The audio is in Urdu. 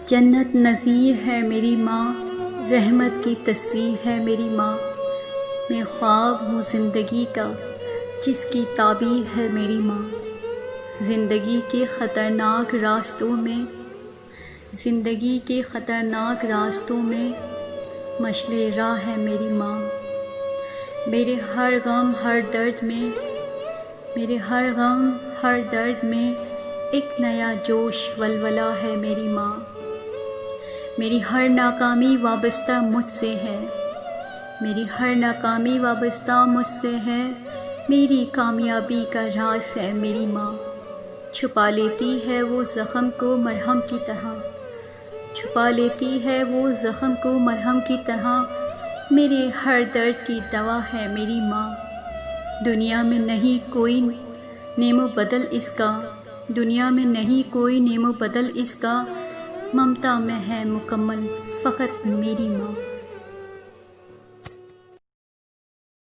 جنت نظیر ہے میری ماں، رحمت کی تصویر ہے میری ماں۔ میں خواب ہوں زندگی کا، جس کی تعبیر ہے میری ماں۔ زندگی کے خطرناک راستوں میں، زندگی کے خطرناک راستوں میں مشعل راہ ہے میری ماں۔ میرے ہر غم ہر درد میں، میرے ہر غم ہر درد میں ایک نیا جوش ولولہ ہے میری ماں۔ میری ہر ناکامی وابستہ مجھ سے ہے، میری ہر ناکامی وابستہ مجھ سے ہے، میری کامیابی کا راز ہے میری ماں۔ چھپا لیتی ہے وہ زخم کو مرہم کی طرح، چھپا لیتی ہے وہ زخم کو مرہم کی طرح، میرے ہر درد کی دوا ہے میری ماں۔ دنیا میں نہیں کوئی نیم و بدل اس کا، دنیا میں نہیں کوئی نیم و بدل اس کا، ممتا میں ہے مکمل فقط میری ماں۔